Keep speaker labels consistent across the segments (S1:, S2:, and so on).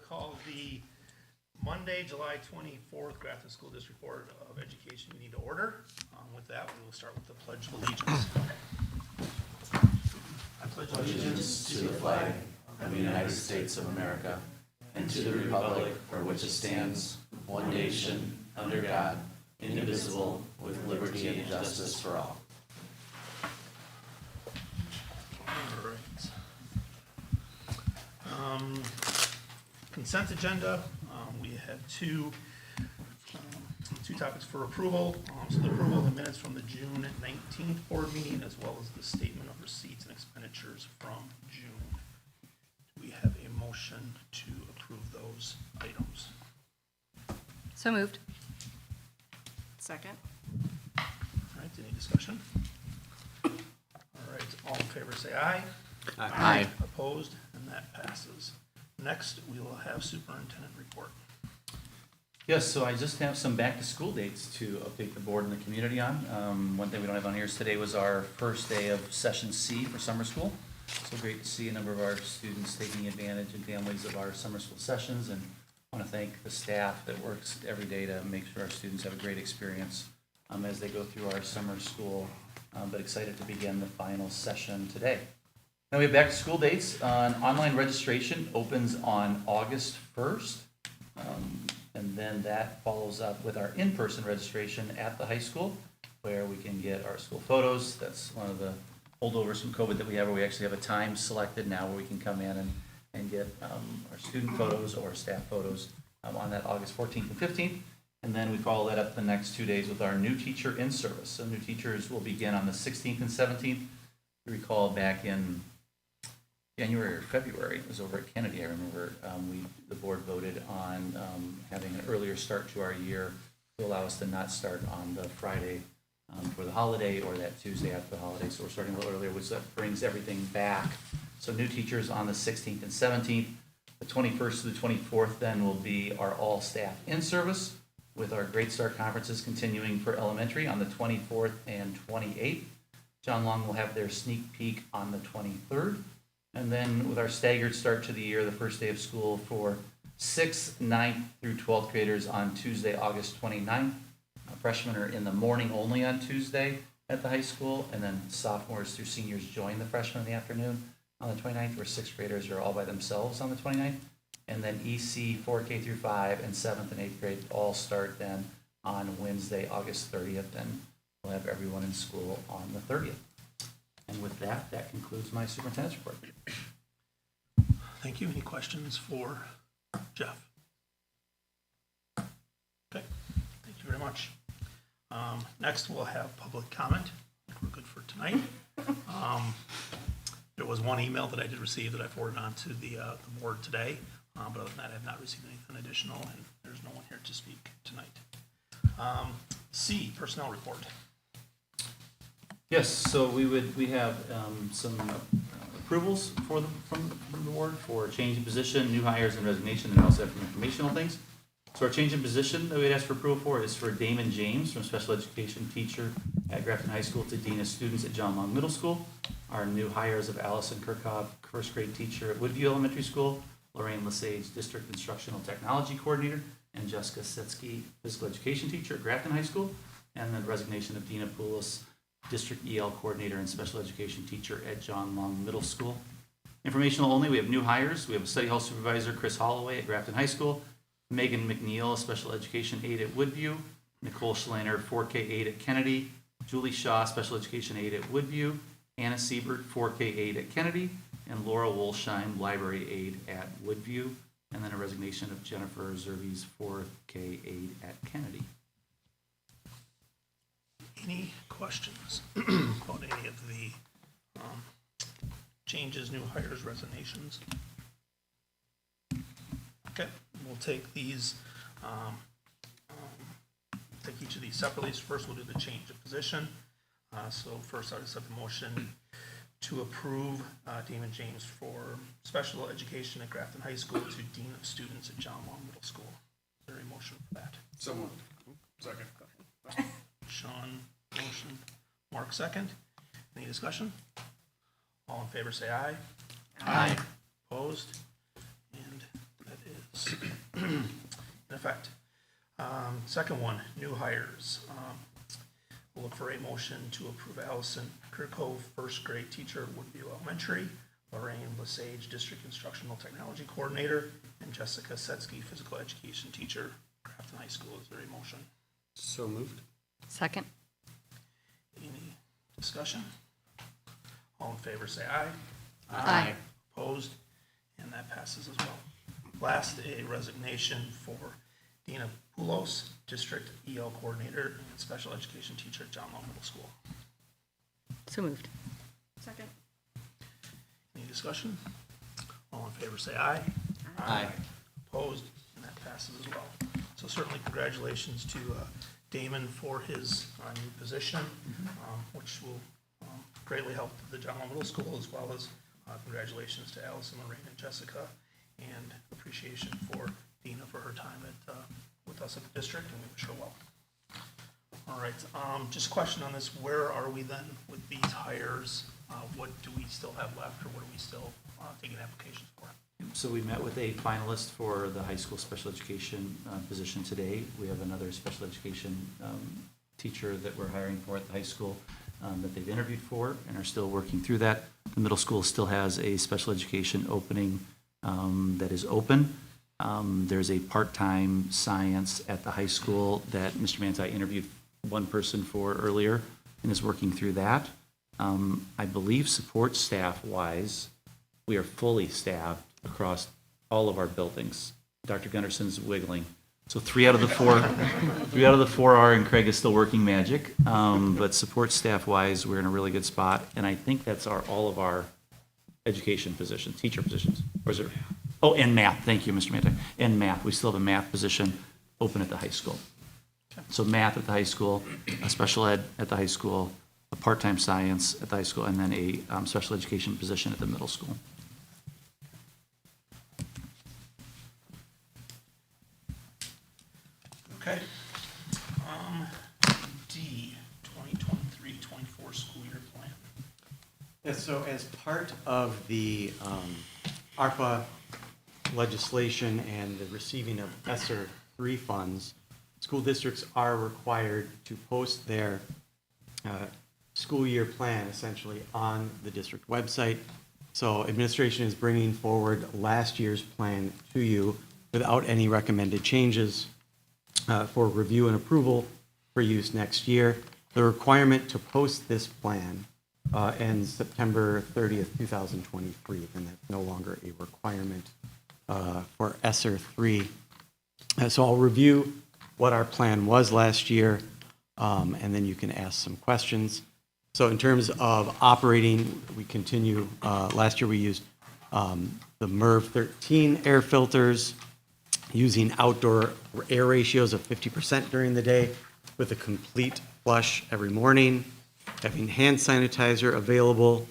S1: call the Monday, July 24th Grafton School District Board of Education meeting to order. With that, we will start with the Pledge of Allegiance. I pledge
S2: Allegiance to the flag of the United States of America and to the republic for which it stands, one nation, under God, indivisible, with liberty and justice for all.
S1: All right. Consent agenda. We have two topics for approval. So the approval of the minutes from the June 19th board meeting, as well as the statement of receipts and expenditures from June. Do we have a motion to approve those items?
S3: So moved.
S4: Second.
S1: All right, any discussion? All right, all in favor say aye.
S2: Aye.
S1: Opposed, and that passes. Next, we will have superintendent report.
S5: Yes, so I just have some back-to-school dates to update the board and the community on. One thing we don't have on here is today was our first day of session C for summer school. So great to see a number of our students taking advantage and families of our summer school sessions, and I want to thank the staff that works every day to make sure our students have a great experience as they go through our summer school, but excited to begin the final session today. Now we have back-to-school dates. Online registration opens on August 1st. And then that follows up with our in-person registration at the high school, where we can get our school photos. That's one of the holdovers from COVID that we have, where we actually have a time selected now where we can come in and get our student photos or staff photos on that August 14th and 15th. And then we follow that up the next 2 days with our new teacher in service. So new teachers will begin on the 16th and 17th. You recall back in January or February, it was over at Kennedy, I remember, the board voted on having an earlier start to our year to allow us to not start on the Friday for the holiday or that Tuesday after the holiday. So we're starting a little earlier, which that brings everything back. So new teachers on the 16th and 17th. The 21st to the 24th then will be our all staff in service, with our Great Start conferences continuing for elementary on the 24th and 28th. John Long will have their sneak peek on the 23rd. And then with our staggered start to the year, the first day of school for 6th, 9th through 12th graders on Tuesday, August 29th. Freshmen are in the morning only on Tuesday at the high school, and then sophomores through seniors join the freshmen in the afternoon on the 29th, where 6th graders are all by themselves on the 29th. And then EC 4K through 5 and 7th and 8th grade all start then on Wednesday, August 30th, and we'll have everyone in school on the 30th. And with that, that concludes my superintendent's report.
S1: Thank you. Any questions for Jeff? Okay, thank you very much. Next, we'll have public comment. I think we're good for tonight. There was one email that I did receive that I forwarded on to the board today, but other than that, I have not received anything additional, and there's no one here to speak tonight. C, personnel report.
S5: Yes, so we have some approvals from the board for change in position, new hires, and resignation, and also have some informational things. So our change in position that we'd ask for approval for is for Damon James, from special education teacher at Grafton High School to dean of students at John Long Middle School. Our new hires of Allison Kirkhoff, first grade teacher at Woodview Elementary School, Lorraine Lesage, district instructional technology coordinator, and Jessica Setsky, physical education teacher at Grafton High School, and then resignation of Dina Poulos, district EL coordinator and special education teacher at John Long Middle School. Informational only, we have new hires. We have a study hall supervisor, Chris Holloway at Grafton High School, Megan McNeil, special education aide at Woodview, Nicole Schlaner, 4K aide at Kennedy, Julie Shaw, special education aide at Woodview, Anna Siebert, 4K aide at Kennedy, and Laura Wolsheim, library aide at Woodview, and then a resignation of Jennifer Zervies, 4K aide at Kennedy.
S1: Any questions about any of the changes, new hires, resignations? Okay, we'll take these, take each of these separately. So first, we'll do the change of position. So first, I'll just have the motion to approve Damon James for special education at Grafton High School to dean of students at John Long Middle School. Is there a motion for that?
S6: So moved. Second.
S1: Sean, motion. Mark, second. Any discussion? All in favor say aye.
S2: Aye.
S1: Opposed? And that is unanimous. In effect. Second one, new hires. We'll look for a motion to approve Allison Kirkove, first grade teacher at Woodview Elementary, Lorraine Lesage, district instructional technology coordinator, and Jessica Setsky, physical education teacher, Grafton High School. Is there a motion?
S6: So moved.
S3: Second.
S1: Any discussion? All in favor say aye.
S3: Aye.
S1: Opposed? And that passes as well. Last, a resignation for Dina Poulos, district EL coordinator and special education teacher at John Lowe Middle School.
S3: So moved.
S4: Second.
S1: Any discussion? All in favor say aye.
S5: Aye.
S1: Opposed? And that passes as well. So certainly congratulations to Damon for his new position, which will greatly help the John Lowe Middle School, as well as congratulations to Allison, Lorraine, and Jessica, and appreciation for Dina for her time with us at the district, and we wish her well. All right, just a question on this. Where are we then with these hires? What do we still have left, or what are we still taking applications for?
S5: So we met with a finalist for the high school special education position today. We have another special education teacher that we're hiring for at the high school that they've interviewed for and are still working through that. The middle school still has a special education opening that is open. There's a part-time science at the high school that Mr. Manti interviewed one person for earlier and is working through that. I believe support staff-wise, we are fully staffed across all of our buildings. Dr. Gunderson's wiggling. So three out of the four are, and Craig is still working magic. But support staff-wise, we're in a really good spot, and I think that's all of our education positions, teacher positions. Or is there? Oh, and math. Thank you, Mr. Manti. And math. We still have a math position open at the high school. So math at the high school, a special ed at the high school, a part-time science at the high school, and then a special education position at the middle school.
S1: Okay. D, 2023-24 school year plan.
S7: Yes, so as part of the ARPA legislation and the receiving of ESSER 3 funds, school districts are required to post their school year plan essentially on the district website. So administration is bringing forward last year's plan to you without any recommended changes for review and approval for use next year. The requirement to post this plan ends September 30th, 2023, and that's no longer a requirement for ESSER 3. So I'll review what our plan was last year, and then you can ask some questions. So in terms of operating, we continue, last year we used the MERV 13 air filters, using outdoor air ratios of 50% during the day with a complete flush every morning, having hand sanitizer available,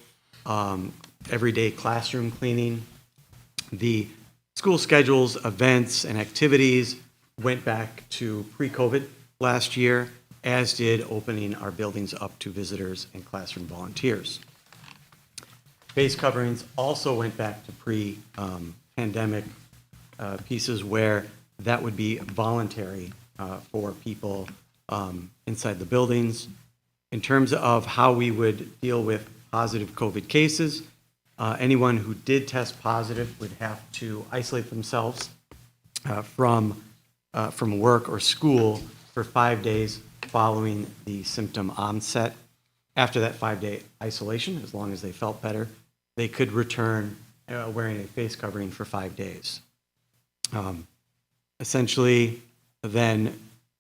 S7: everyday classroom cleaning. The school schedules, events, and activities went back to pre-COVID last year, as did opening our buildings up to visitors and classroom volunteers. Face coverings also went back to pre-pandemic pieces where that would be voluntary for people inside the buildings. In terms of how we would deal with positive COVID cases, anyone who did test positive would have to isolate themselves from work or school for 5 days following the symptom onset. After that 5-day isolation, as long as they felt better, they could return wearing a face covering for 5 days. Essentially, then,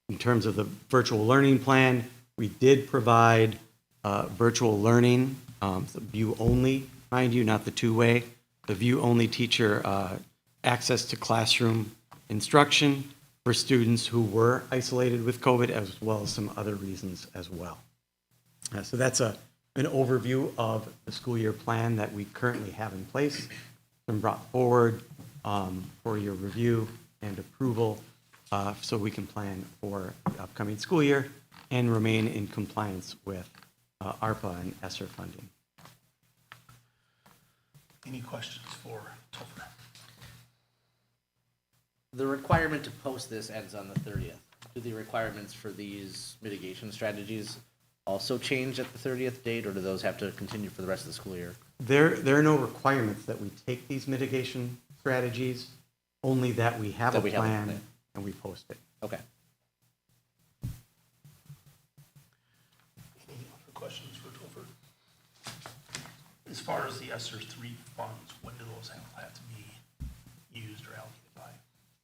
S7: in terms of the virtual learning plan, we did provide virtual learning, view only, mind you, not the two-way. The view only teacher access to classroom instruction for students who were isolated with COVID, as well as some other reasons as well. So that's an overview of the school year plan that we currently have in place, been brought forward for your review and approval, so we can plan for the upcoming school year and remain in compliance with ARPA and ESSER funding.
S1: Any questions for Topher?
S2: The requirement to post this ends on the 30th. Do the requirements for these mitigation strategies also change at the 30th date, or do those have to continue for the rest of the school year?
S7: There are no requirements that we take these mitigation strategies, only that we have a
S2: That we have a
S7: plan
S2: plan.
S7: and we post it.
S2: Okay.
S1: Any other questions for Topher? As far as the ESSER three funds, when do those have to be used or allocated by?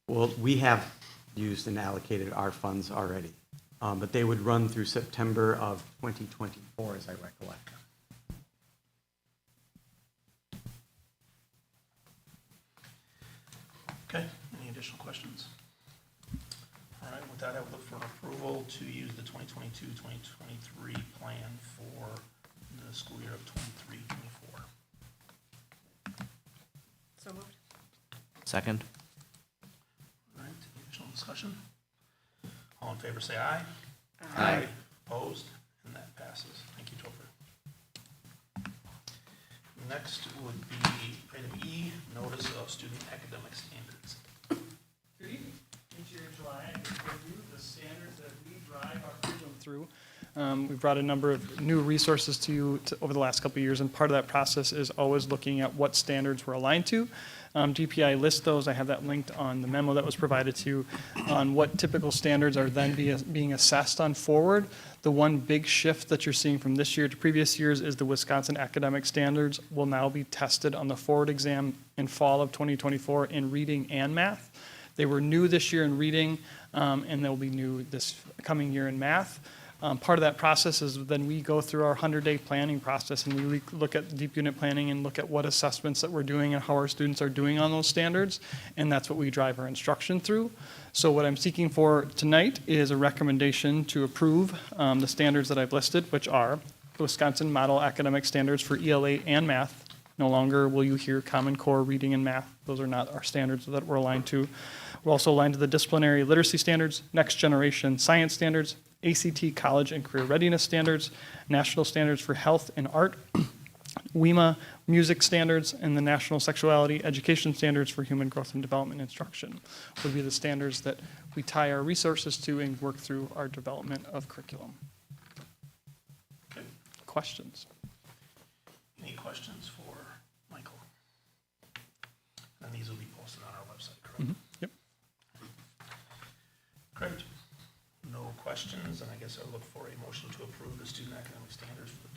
S7: Well, we have used and allocated our funds already, but they would run through September of 2024, as I recollect.
S1: Okay, any additional questions? All right, with that, I would look for an approval to use the 2022-2023 plan for the school year of 23-24.
S4: So moved.
S2: Second?
S1: All right, any additional discussion? All in favor, say aye.
S2: Aye.
S1: Opposed? And that passes. Thank you, Topher. Next would be item E, notice of student academic standards.
S8: Good evening. Each year in July, I review the standards that we drive our curriculum through. We've brought a number of new resources to you over the last couple of years, and part of that process is always looking at what standards we're aligned to. GPI lists those. I have that linked on the memo that was provided to you on what typical standards are then being assessed on forward. The one big shift that you're seeing from this year to previous years is the Wisconsin academic standards will now be tested on the forward exam in fall of 2024 in reading and math. They were new this year in reading, and they'll be new this coming year in math. Part of that process is then we go through our 100-day planning process, and we look at deep unit planning and look at what assessments that we're doing and how our students are doing on those standards, and that's what we drive our instruction through. So what I'm seeking for tonight is a recommendation to approve the standards that I've listed, which are the Wisconsin Model Academic Standards for ELA and math. No longer will you hear Common Core reading and math. Those are not our standards that we're aligned to. We're also aligned to the disciplinary literacy standards, next generation science standards, ACT college and career readiness standards, national standards for health and art, WEMA music standards, and the national sexuality education standards for human growth and development instruction would be the standards that we tie our resources to and work through our development of curriculum.
S1: Okay,
S8: Questions?
S1: any questions for Michael? And these will be posted on our website, correct?
S8: Yep.
S1: Great. No questions, and I guess I'll look for a motion to approve the student academic standards for the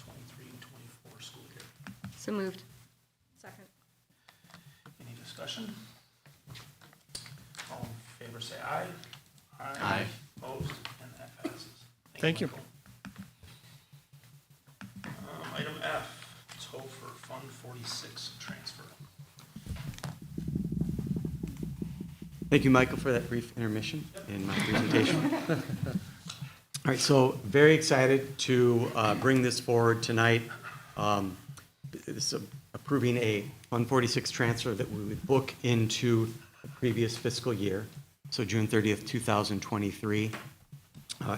S1: 23-24 school year.
S3: So moved.
S4: Second.
S1: Any discussion? All in favor, say aye.
S2: Aye.
S1: Opposed, and that passes.
S8: Thank you.
S1: Michael. Item F, Topher Fund 46 transfer.
S7: Thank you, Michael, for that brief intermission in my presentation. All right, so very excited to bring this forward tonight. This is approving a Fund 46 transfer that we would book into the previous fiscal year, so June 30th, 2023.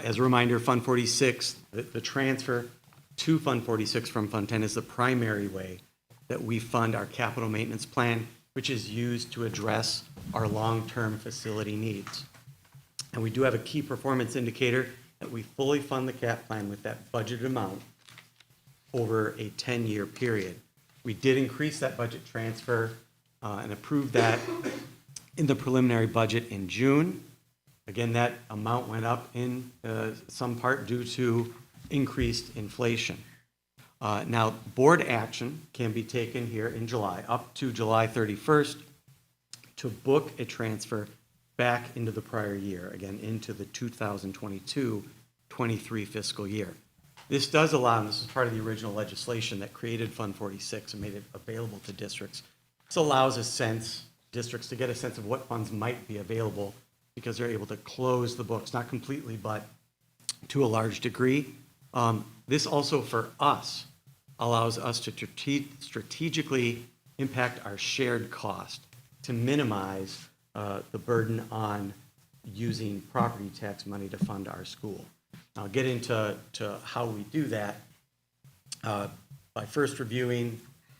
S7: As a reminder, Fund 46, the transfer to Fund 46 from Fund 10 is the primary way that we fund our capital maintenance plan, which is used to address our long-term facility needs. And we do have a key performance indicator that we fully fund the cap plan with that budgeted amount over a 10-year period. We did increase that budget transfer and approved that in the preliminary budget in June. Again, that amount went up in some part due to increased inflation. Now, board action can be taken here in July, up to July 31st, to book a transfer back into the prior year, again, into the 2022-23 fiscal year. This does allow, and this is part of the original legislation that created Fund 46 and made it available to districts. This allows districts to get a sense of what funds might be available because they're able to close the books, not completely, but to a large degree. This also, for us, allows us to strategically impact our shared cost to minimize the burden on using property tax money to fund our school. I'll get into how we do that by first reviewing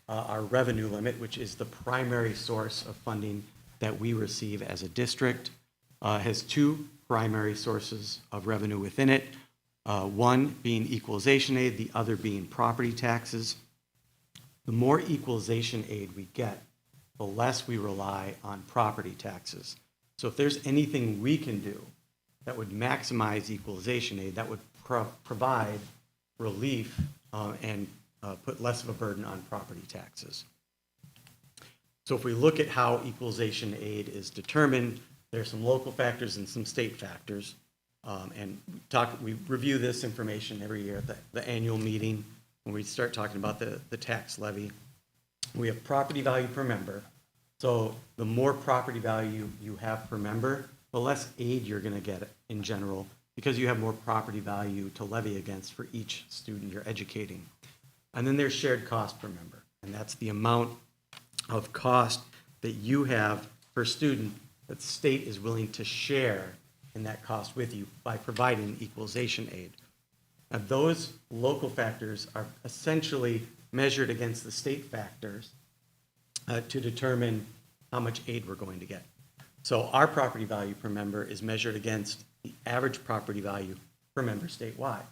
S7: our revenue limit, which is the primary source of funding that we receive as a district has two primary sources of revenue within it, one being equalization aid, the other being property taxes. The more equalization aid we get, the less we rely on property taxes. So if there's anything we can do that would maximize equalization aid, that would provide relief and put less of a burden on property taxes. So if we look at how equalization aid is determined, there are some local factors and some state factors. We review this information every year at the annual meeting when we start talking about the tax levy. We have property value per member. So the more property value you have per member, the less aid you're going to get in general because you have more property value to levy against for each student you're educating. And then there's shared cost per member, and that's the amount of cost that you have per student that the state is willing to share in that cost with you by providing equalization aid. Now, those local factors are essentially measured against the state factors to determine how much aid we're going to get. So our property value per member is measured against the average property value per member statewide.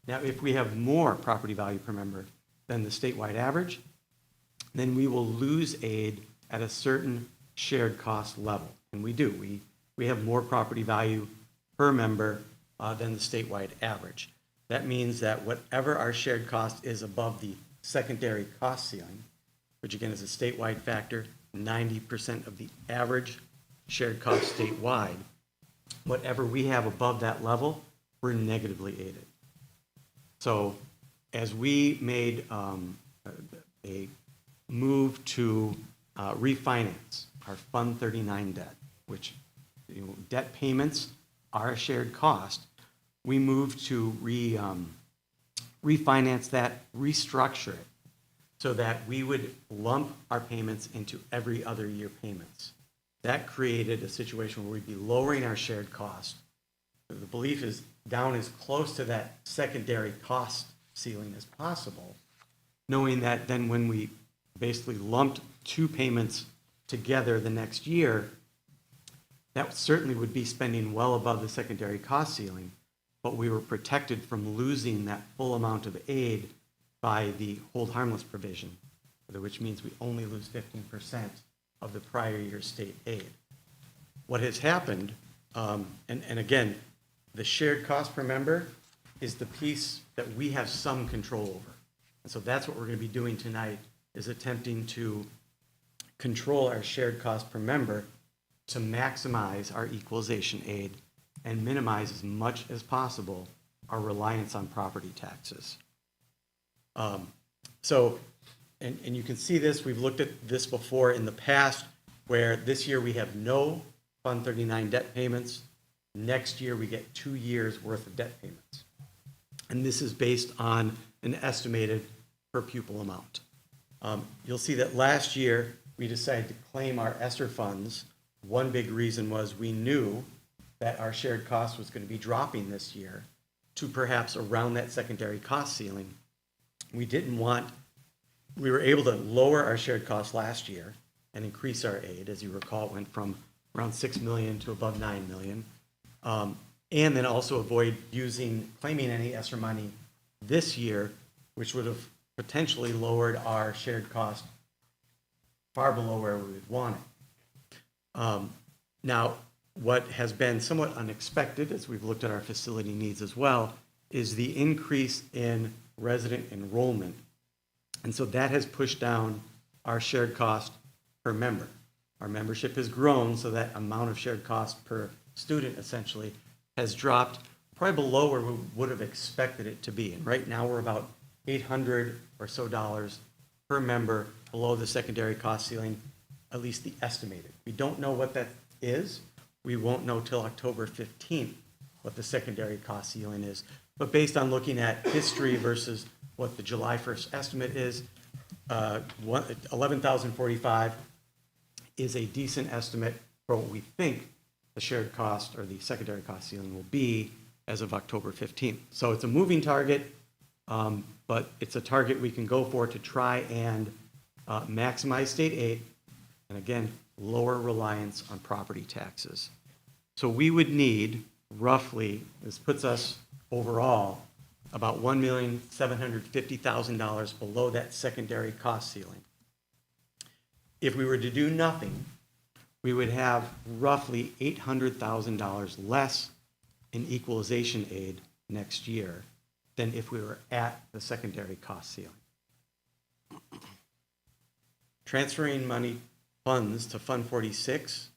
S7: Now, if we have more property value per member than the statewide average, then we will lose aid at a certain shared cost level. And we do. We have more property value per member than the statewide average. That means that whatever our shared cost is above the secondary cost ceiling, which again is a statewide factor, 90% of the average shared cost statewide, whatever we have above that level, we're negatively aided. So as we made a move to refinance our Fund 39 debt, which debt payments are a shared cost, we moved to refinance that, restructure it, so that we would lump our payments into every other year payments. That created a situation where we'd be lowering our shared cost. The belief is down as close to that secondary cost ceiling as possible, knowing that then when we basically lumped two payments together the next year, that certainly would be spending well above the secondary cost ceiling, but we were protected from losing that full amount of aid by the hold harmless provision, which means we only lose 15% of the prior year's state aid. What has happened, and again, the shared cost per member is the piece that we have some control over. And so that's what we're going to be doing tonight, is attempting to control our shared cost per member to maximize our equalization aid and minimize as much as possible our reliance on property taxes. And you can see this, we've looked at this before in the past, where this year we have no Fund 39 debt payments. Next year we get 2 years worth of debt payments. And this is based on an estimated per pupil amount. You'll see that last year we decided to claim our ESSER funds. One big reason was we knew that our shared cost was going to be dropping this year to perhaps around that secondary cost ceiling. We were able to lower our shared cost last year and increase our aid. As you recall, it went from around 6 million to above 9 million. And then also avoid claiming any ESSER money this year, which would have potentially lowered our shared cost far below where we would want it. Now, what has been somewhat unexpected, as we've looked at our facility needs as well, is the increase in resident enrollment. And so that has pushed down our shared cost per member. Our membership has grown, so that amount of shared cost per student essentially has dropped probably below where we would have expected it to be. And right now we're about $800 or so per member below the secondary cost ceiling, at least the estimated. We don't know what that is. We won't know till October 15th what the secondary cost ceiling is. But based on looking at history versus what the July 1st estimate is, 11,045 is a decent estimate for what we think the shared cost or the secondary cost ceiling will be as of October 15th. So it's a moving target, but it's a target we can go for to try and maximize state aid. And again, lower reliance on property taxes. So we would need roughly, this puts us overall about $1,750,000 below that secondary cost ceiling. If we were to do nothing, we would have roughly $800,000 less in equalization aid next year than if we were at the secondary cost ceiling. Transferring money funds to Fund 46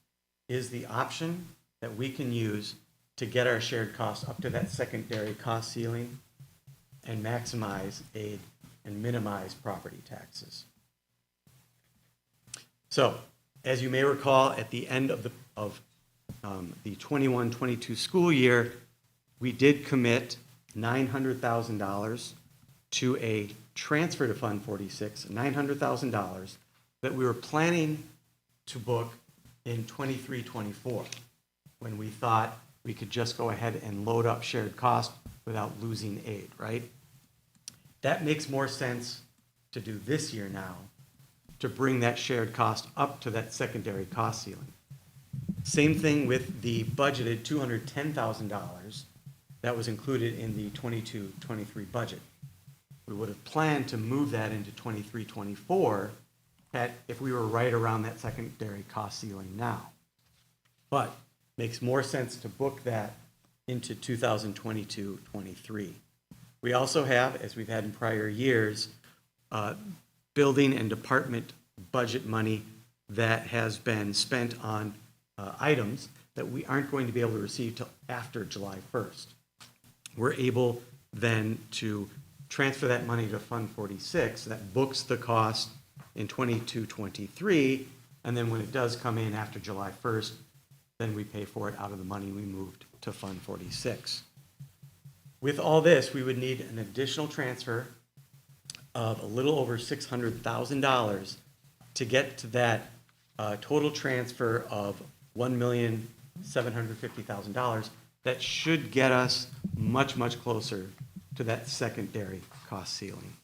S7: is the option that we can use to get our shared costs up to that secondary cost ceiling and maximize aid and minimize property taxes. So, as you may recall, at the end of the 21-22 school year, we did commit $900,000 to a transfer to Fund 46, $900,000 that we were planning to book in 23-24, when we thought we could just go ahead and load up shared cost without losing aid, right? That makes more sense to do this year now, to bring that shared cost up to that secondary cost ceiling. Same thing with the budgeted $210,000 that was included in the 22-23 budget. We would have planned to move that into 23-24 if we were right around that secondary cost ceiling now. But makes more sense to book that into 2022-23. We also have, as we've had in prior years, building and department budget money that has been spent on items that we aren't going to be able to receive till after July 1st. We're able then to transfer that money to Fund 46, that books the cost in 22-23, and then when it does come in after July 1st, then we pay for it out of the money we moved to Fund 46. With all this, we would need an additional transfer of a little over $600,000 to get to that total transfer of $1,750,000. That should get us much, much closer to that secondary cost ceiling.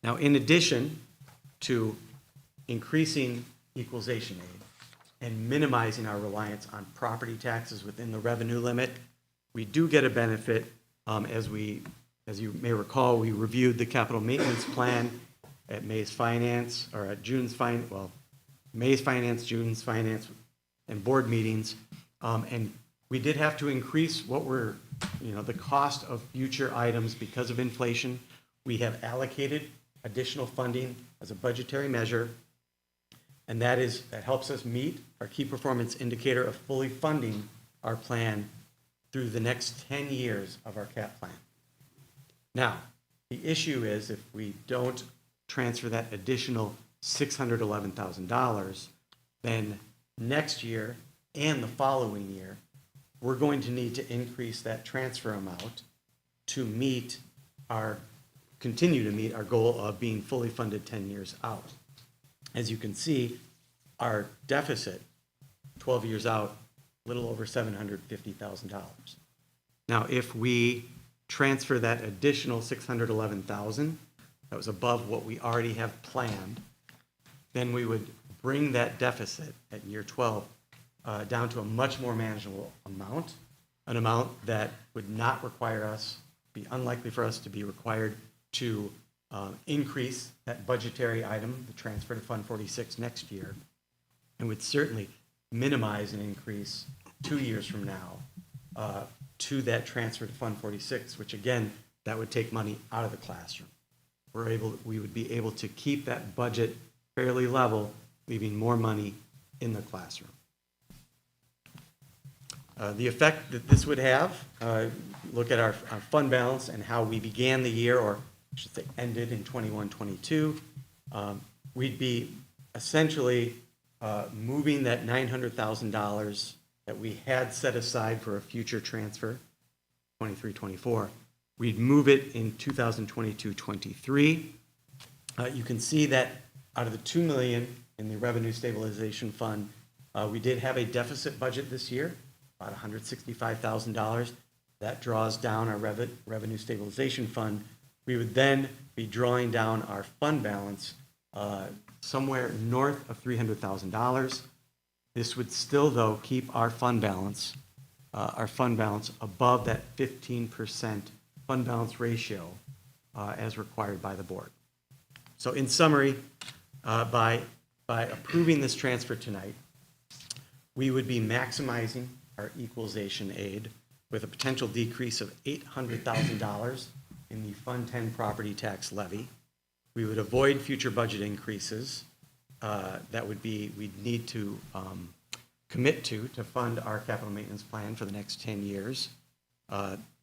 S7: Now, in addition to increasing equalization aid and minimizing our reliance on property taxes within the revenue limit, we do get a benefit. As you may recall, we reviewed the capital maintenance plan at May's Finance, or at May's Finance, June's Finance, and board meetings. And we did have to increase the cost of future items because of inflation. We have allocated additional funding as a budgetary measure, and that helps us meet our key performance indicator of fully funding our plan through the next 10 years of our cap plan. Now, the issue is if we don't transfer that additional $611,000, then next year and the following year, we're going to need to increase that transfer amount to continue to meet our goal of being fully funded 10 years out. As you can see, our deficit 12 years out, a little over $750,000. Now, if we transfer that additional $611,000, that was above what we already have planned, then we would bring that deficit at year 12 down to a much more manageable amount, an amount that would not require us, be unlikely for us to be required to increase that budgetary item, the transfer to Fund 46 next year, and would certainly minimize an increase 2 years from now to that transfer to Fund 46, which again, that would take money out of the classroom. We would be able to keep that budget fairly level, leaving more money in the classroom. The effect that this would have, look at our fund balance and how we began the year, or I should say ended in 21-22. We'd be essentially moving that $900,000 that we had set aside for a future transfer, 23-24. We'd move it in 2022-23. You can see that out of the $2 million in the Revenue Stabilization Fund, we did have a deficit budget this year, about $165,000. That draws down our Revenue Stabilization Fund. We would then be drawing down our fund balance somewhere north of $300,000. This would still, though, keep our fund balance above that 15% fund balance ratio as required by the board. So in summary, by approving this transfer tonight, we would be maximizing our equalization aid with a potential decrease of $800,000 in the Fund 10 property tax levy. We would avoid future budget increases we'd need to commit to fund our capital maintenance plan for the next 10 years.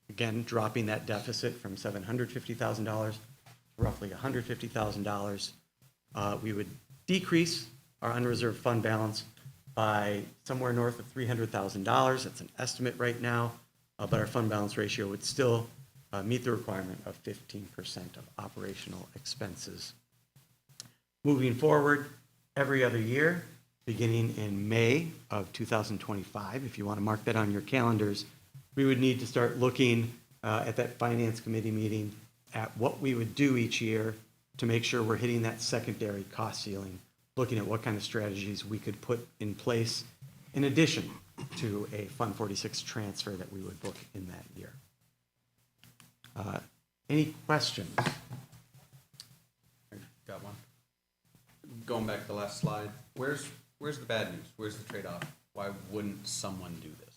S7: Again, dropping that deficit from $750,000 to roughly $150,000. We would decrease our unreserved fund balance by somewhere north of $300,000. That's an estimate right now, but our fund balance ratio would still meet the requirement of 15% of operational expenses. Moving forward, every other year, beginning in May of 2025, if you want to mark that on your calendars, we would need to start looking at that finance committee meeting at what we would do each year to make sure we're hitting that secondary cost ceiling, looking at what kind of strategies we could put in place in addition to a Fund 46 transfer that we would book in that year. Any questions?
S9: Got one. Going back to the last slide, where's the bad news? Where's the trade-off? Why wouldn't someone do this?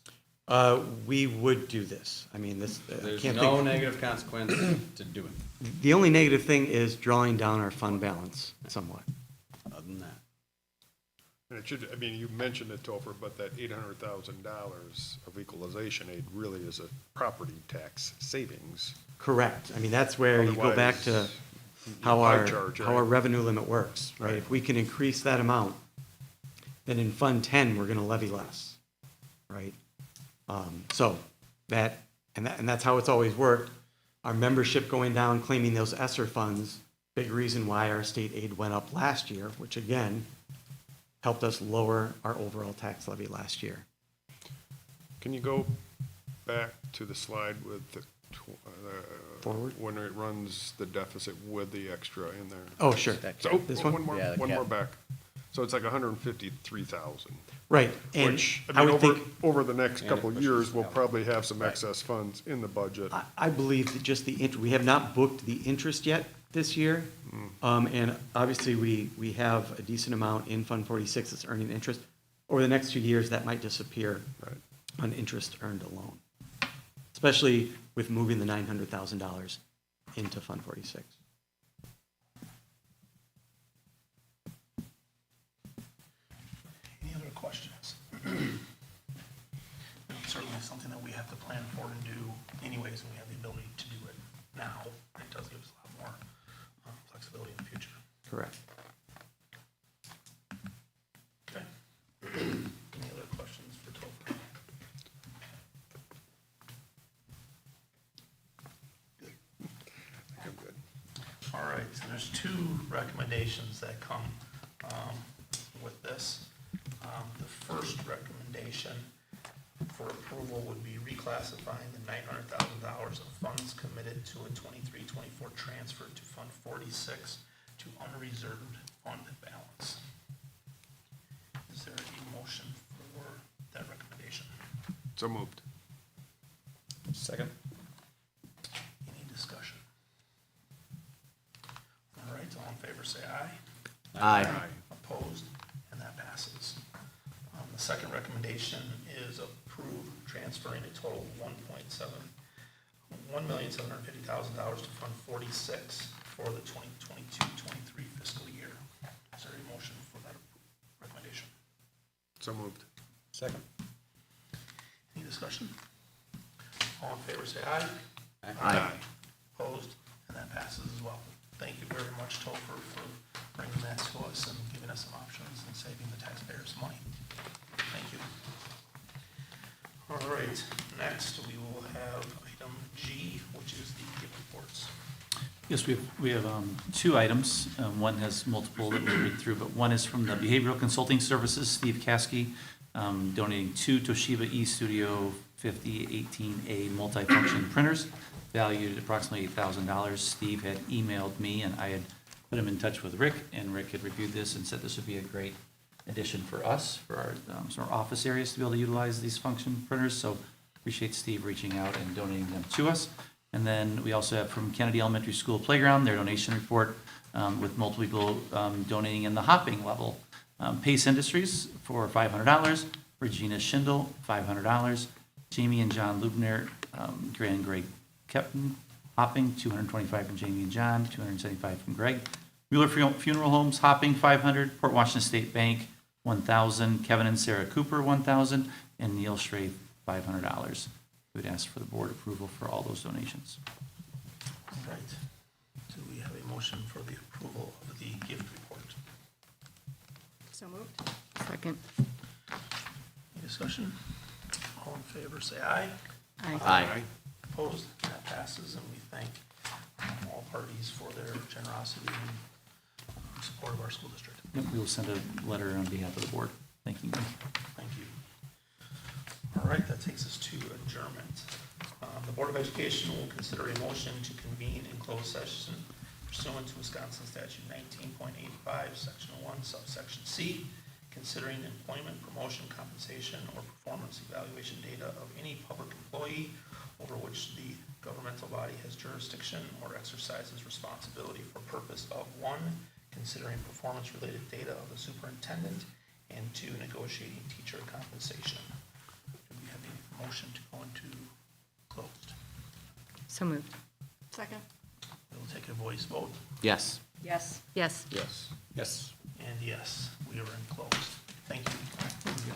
S7: We would do this. I mean, this, I
S9: There's
S7: can't
S9: no
S7: think,
S9: negative consequence to doing it,
S7: the only negative thing is drawing down our fund balance somewhat.
S9: other than that.
S6: And it should, I mean, you mentioned it, Topher, but that $800,000 of equalization aid really is a property tax savings.
S7: Correct. I mean, that's where you go back to
S6: Otherwise,
S7: how
S6: high
S7: our,
S6: charge,
S7: how our
S6: right?
S7: revenue limit works, right?
S6: Right.
S7: If we can increase that amount, then in Fund 10, we're gonna levy less, right? So that, and that's how it's always worked. Our membership going down, claiming those ESSER funds, big reason why our state aid went up last year, which again, helped us lower our overall tax levy last year.
S6: Can you go back to the slide with the,
S7: Forward?
S6: when it runs the deficit with the extra in there?
S7: Oh, sure.
S6: So,
S7: This one?
S6: one more,
S2: Yeah, the
S6: one more
S2: cap.
S6: back. So it's like 153,000,
S7: Right, and
S6: which,
S7: I
S6: I mean,
S7: would think,
S6: over the next
S9: And
S6: couple
S9: it
S6: of
S9: pushes
S6: years,
S9: it
S6: we'll
S9: out.
S6: probably have some excess funds in the budget.
S7: I believe that just we have not booked the interest yet this year. And obviously, we have a decent amount in Fund 46 that's earning interest. Over the next few years, that might disappear
S6: Right.
S7: on interest earned alone, especially with moving the $900,000 into Fund 46.
S1: Any other questions? Certainly something that we have to plan for and do anyways, and we have the ability to do it now. It does give us a lot more flexibility in the future.
S7: Correct.
S1: Okay. Any other questions for Topher?
S6: I'm good.
S1: All right, so there's two recommendations that come with this. The first recommendation for approval would be reclassifying the $900,000 of funds committed to a 23-24 transfer to Fund 46 to unreserved fund balance. Is there a motion for that recommendation?
S6: So moved.
S9: Second.
S1: Any discussion? All right, all in favor say aye.
S2: Aye.
S1: Opposed, and that passes. The second recommendation is approve transferring a total of $1,750,000 to Fund 46 for the 2022-23 fiscal year. Is there a motion for that recommendation?
S6: So moved.
S9: Second.
S1: Any discussion? All in favor say aye.
S2: Aye.
S1: Opposed, and that passes as well. Thank you very much, Topher, for bringing that to us and giving us some options and saving the taxpayers money. Thank you. All right, next we will have item G, which is the pay reports.
S5: Yes, we have two items. One has multiple that we'll read through, but one is from the Behavioral Consulting Services, Steve Caskey, donating two Toshiba eStudio 5018A multifunction printers, valued at approximately $8,000. Steve had emailed me, and I had put him in touch with Rick, and Rick had reviewed this and said this would be a great addition for us, for our, sort of office areas to be able to utilize these function printers. So appreciate Steve reaching out and donating them to us. And then we also have from Kennedy Elementary School Playground, their donation report, with multiple people donating in the hopping level. Pace Industries for $500, Regina Schindel, $500, Jamie and John Lubner, Grand Greg Kepton, hopping, $225 from Jamie and John, $275 from Greg. Mueller Funeral Homes, hopping, $500, Port Washington State Bank, $1,000, Kevin and Sarah Cooper, $1,000, and Neil Straith, $500. We would ask for the board approval for all those donations.
S1: All right. Do we have a motion for the approval of the gift report?
S4: So moved.
S3: Second.
S1: Any discussion? All in favor, say aye.
S3: Aye.
S1: Opposed? That passes, and we thank all parties for their generosity and support of our school district.
S5: Yep, we will send a letter on behalf of the board, thanking them.
S1: Thank you. All right, that takes us to adjournment. The Board of Education will consider a motion to convene in closed session pursuant to Wisconsin Statute 19.85, Section 1, subsection C, considering employment, promotion, compensation, or performance evaluation data of any public employee over which the governmental body has jurisdiction or exercises responsibility for purpose of, 1, considering performance-related data of the superintendent, and 2, negotiating teacher compensation. Do we have a motion to go into closed?
S3: So moved.
S4: Second.
S1: We'll take a voice vote,
S9: Yes.
S4: Yes.
S3: Yes.
S9: Yes. Yes.
S1: and yes, we are in closed. Thank you.